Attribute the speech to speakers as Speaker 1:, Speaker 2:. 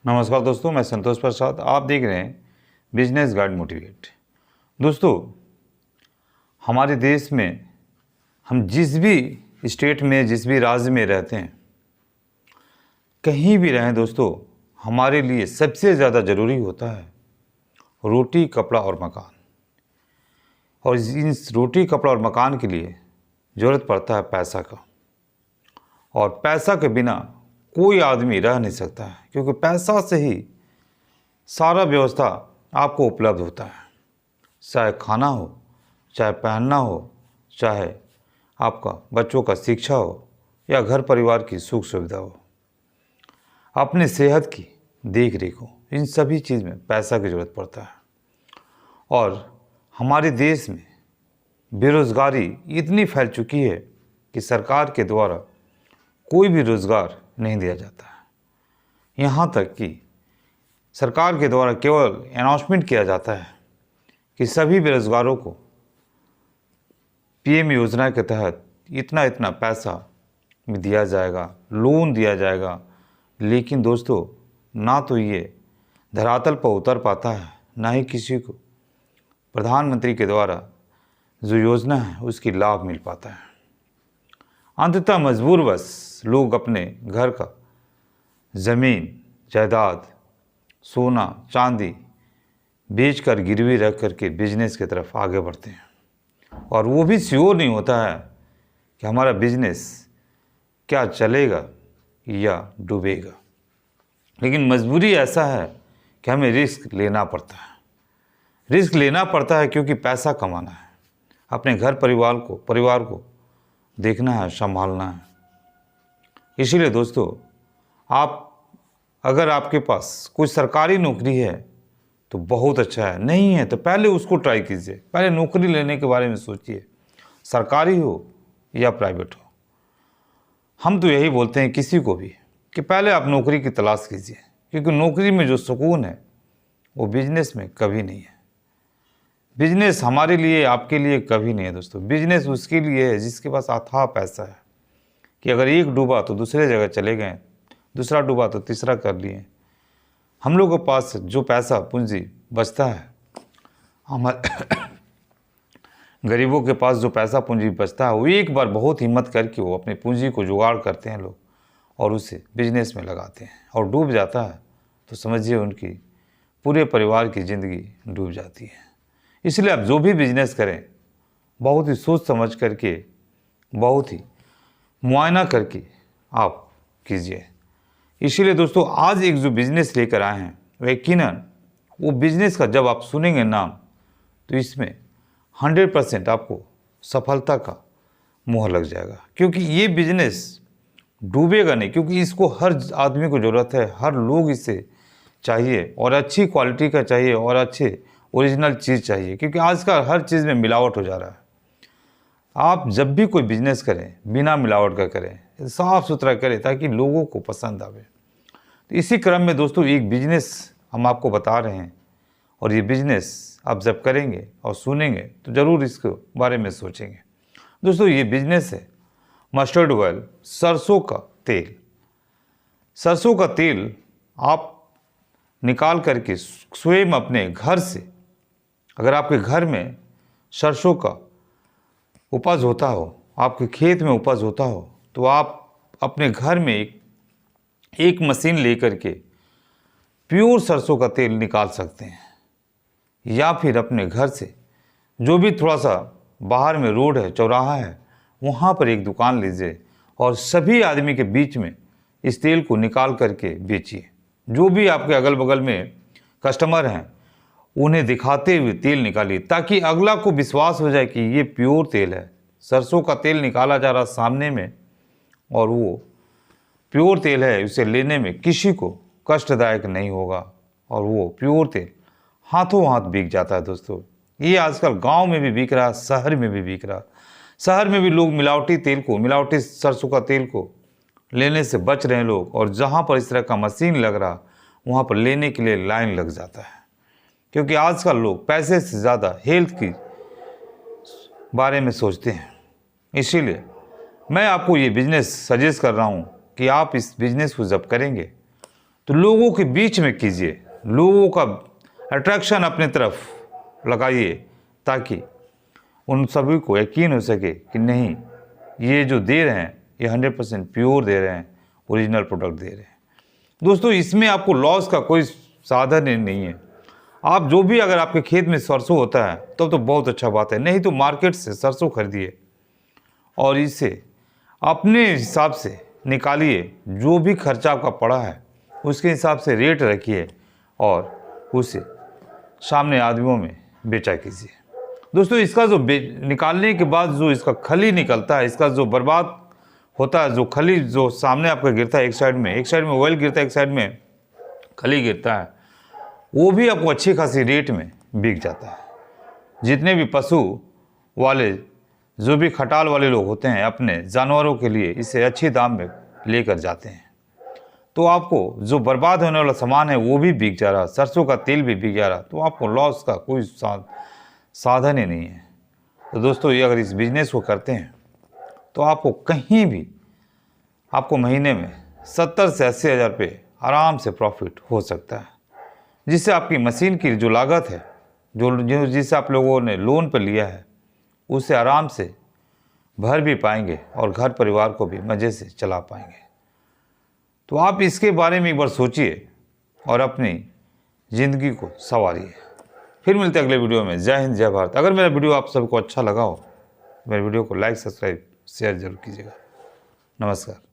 Speaker 1: नमस्कार दोस्तों, मैं संतोष प्रसाद। आप देख रहे हैं बिजनेस गाइड मोटिवेट। दोस्तों, हमारे देश में हम जिस भी स्टेट में, जिस भी राज्य में रहते हैं, कहीं भी रहें दोस्तों, हमारे लिए सबसे ज़्यादा ज़रूरी होता है रोटी, कपड़ा और मकान। और इन रोटी, कपड़ा और मकान के लिए ज़रूरत पड़ता है पैसा का। और पैसा के बिना कोई आदमी रह नहीं सकता है, क्योंकि पैसा से ही सारा व्यवस्था आपको उपलब्ध होता है। चाहे खाना हो, चाहे पहनना हो, चाहे आपका बच्चों का शिक्षा हो, या घर परिवार की सुख सुविधा हो, अपने सेहत की देख रेख हो, इन सभी चीज़ में पैसा की ज़रूरत पड़ता है। और हमारे देश में बेरोज़गारी इतनी फैल चुकी है कि सरकार के द्वारा कोई भी रोज़गार नहीं दिया जाता है। यहाँ तक कि सरकार के द्वारा केवल अनाउंसमेंट किया जाता है कि सभी बेरोज़गारों को पीएम योजना के तहत इतना इतना पैसा दिया जाएगा, लोन दिया जाएगा। लेकिन दोस्तों, ना तो ये धरातल पर उतर पाता है, ना ही किसी को प्रधानमंत्री के द्वारा जो योजना है उसकी लाभ मिल पाता है। अंततः मजबूरवश लोग अपने घर का ज़मीन, जायदाद, सोना, चांदी बेचकर, गिरवी रख करके बिजनेस की तरफ आगे बढ़ते हैं। और वो भी श्योर नहीं होता है कि हमारा बिजनेस क्या चलेगा या डूबेगा। लेकिन मजबूरी ऐसा है कि हमें रिस्क लेना पड़ता है। रिस्क लेना पड़ता है क्योंकि पैसा कमाना है, अपने घर परिवार को देखना है, संभालना है। इसीलिए दोस्तों, अगर आपके पास कोई सरकारी नौकरी है तो बहुत अच्छा है, नहीं है तो पहले उसको ट्राई कीजिए। पहले नौकरी लेने के बारे में सोचिए, सरकारी हो या प्राइवेट हो। हम तो यही बोलते हैं किसी को भी कि पहले आप नौकरी की तलाश कीजिए, क्योंकि नौकरी में जो सुकून है वो बिजनेस में कभी नहीं है। बिजनेस हमारे लिए, आपके लिए कभी नहीं है दोस्तों। बिजनेस उसके लिए है जिसके पास अथाह पैसा है, कि अगर एक डूबा तो दूसरे जगह चले गए, दूसरा डूबा तो तीसरा कर लिए। हम लोग के पास जो पैसा पूंजी बचता है, हमारे गरीबों के पास जो पैसा पूंजी बचता है, वो एक बार बहुत हिम्मत करके वो अपनी पूंजी को जुगाड़ करते हैं लोग, और उसे बिजनेस में लगाते हैं। और डूब जाता है तो समझिए उनकी पूरे परिवार की ज़िंदगी डूब जाती है। इसलिए आप जो भी बिजनेस करें, बहुत ही सोच समझ करके, बहुत ही मुआयना करके आप कीजिए। इसीलिए दोस्तों, आज एक जो बिज़नेस लेकर आए हैं, वो यकीनन वो बिज़नेस का जब आप सुनेंगे नाम, तो इसमें 100% आपको सफलता का मुहर लग जाएगा। क्योंकि ये बिज़नेस डूबेगा नहीं, क्योंकि इसको हर आदमी को ज़रूरत है, हर लोग इसे चाहिए, और अच्छी क्वालिटी का चाहिए, और अच्छे ओरिजिनल चीज़ चाहिए। क्योंकि आजकल हर चीज़ में मिलावट हो जा रहा है। आप जब भी कोई बिजनेस करें, बिना मिलावट का करें, साफ़ सुथरा करें, ताकि लोगों को पसंद आवे। तो इसी क्रम में दोस्तों, एक बिजनेस हम आपको बता रहे हैं, और ये बिजनेस आप जब करेंगे और सुनेंगे तो ज़रूर इसके बारे में सोचेंगे। दोस्तों, ये बिजनेस है मस्टर्ड ऑयल, सरसों का तेल। सरसों का तेल आप निकाल करके स्वयं अपने घर से, अगर आपके घर में सरसों का उपज होता हो, आपके खेत में उपज होता हो, तो आप अपने घर में एक मशीन लेकर के प्योर सरसों का तेल निकाल सकते हैं। या फिर अपने घर से जो भी थोड़ा सा बाहर में रोड है, चौराहा है, वहाँ पर एक दुकान लीजिए, और सभी आदमी के बीच में इस तेल को निकाल करके बेचिए। जो भी आपके अगल बगल में कस्टमर हैं, उन्हें दिखाते हुए तेल निकालिए, ताकि अगला को विश्वास हो जाए कि ये प्योर तेल है, सरसों का तेल निकाला जा रहा सामने में, और वो प्योर तेल है। उसे लेने में किसी को कष्टदायक नहीं होगा, और वो प्योर तेल हाथों हाथ बिक जाता है। दोस्तों, ये आजकल गांव में भी बिक रहा, शहर में भी बिक रहा। शहर में भी लोग मिलावटी तेल को, मिलावटी सरसों का तेल को लेने से बच रहे हैं लोग, और जहाँ पर इस तरह का मशीन लग रहा, वहाँ पर लेने के लिए लाइन लग जाता है। क्योंकि आजकल लोग पैसे से ज़्यादा हेल्थ की बारे में सोचते हैं। इसीलिए मैं आपको ये बिज़नेस सजेस्ट कर रहा हूँ कि आप इस बिज़नेस को जब करेंगे तो लोगों के बीच में कीजिए, लोगों का अट्रैक्शन अपने तरफ लगाइए, ताकि उन सभी को यकीन हो सके कि नहीं, ये जो दे रहे हैं ये 100% प्योर दे रहे हैं, ओरिजिनल प्रोडक्ट दे रहे हैं। दोस्तों, इसमें आपको लॉस का कोई साधन ही नहीं है। आप जो भी, अगर आपके खेत में सरसों होता है तब तो बहुत अच्छा बात है, नहीं तो मार्केट से सरसों खरीदिए और इसे अपने हिसाब से निकालिए। जो भी खर्चा आपका पड़ा है उसके हिसाब से रेट रखिए और उसे सामने आदमियों में बेचा कीजिए। दोस्तों, इसका जो निकालने के बाद जो इसका खली निकलता है, इसका जो बर्बाद होता है, जो खली जो सामने आपका गिरता है, एक साइड में ऑयल गिरता है, एक साइड में खली गिरता है, वो भी आपको अच्छी खासी रेट में बिक जाता है। जितने भी पशु वाले, जो भी खटाल वाले लोग होते हैं, अपने जानवरों के लिए इसे अच्छी दाम में लेकर जाते हैं। तो आपको जो बर्बाद होने वाला सामान है वो भी बिक जा रहा, सरसों का तेल भी बिक जा रहा, तो आपको लॉस का कोई साधन ही नहीं है। तो दोस्तों, ये अगर इस बिजनेस को करते हैं तो आपको कहीं भी, आपको महीने में 70 से 80 हज़ार रुपये आराम से प्रॉफिट हो सकता है, जिससे आपकी मशीन की जो लागत है, जो जिसे आप लोगों ने लोन पर लिया है, उसे आराम से भर भी पाएंगे और घर परिवार को भी मज़े से चला पाएंगे। तो आप इसके बारे में एक बार सोचिए और अपनी ज़िंदगी को संवारिए। फिर मिलते हैं अगले वीडियो में। जय हिंद, जय भारत। अगर मेरा वीडियो आप सबको अच्छा लगा हो तो मेरे वीडियो को लाइक, सब्सक्राइब, शेयर जरूर कीजिएगा। नमस्कार।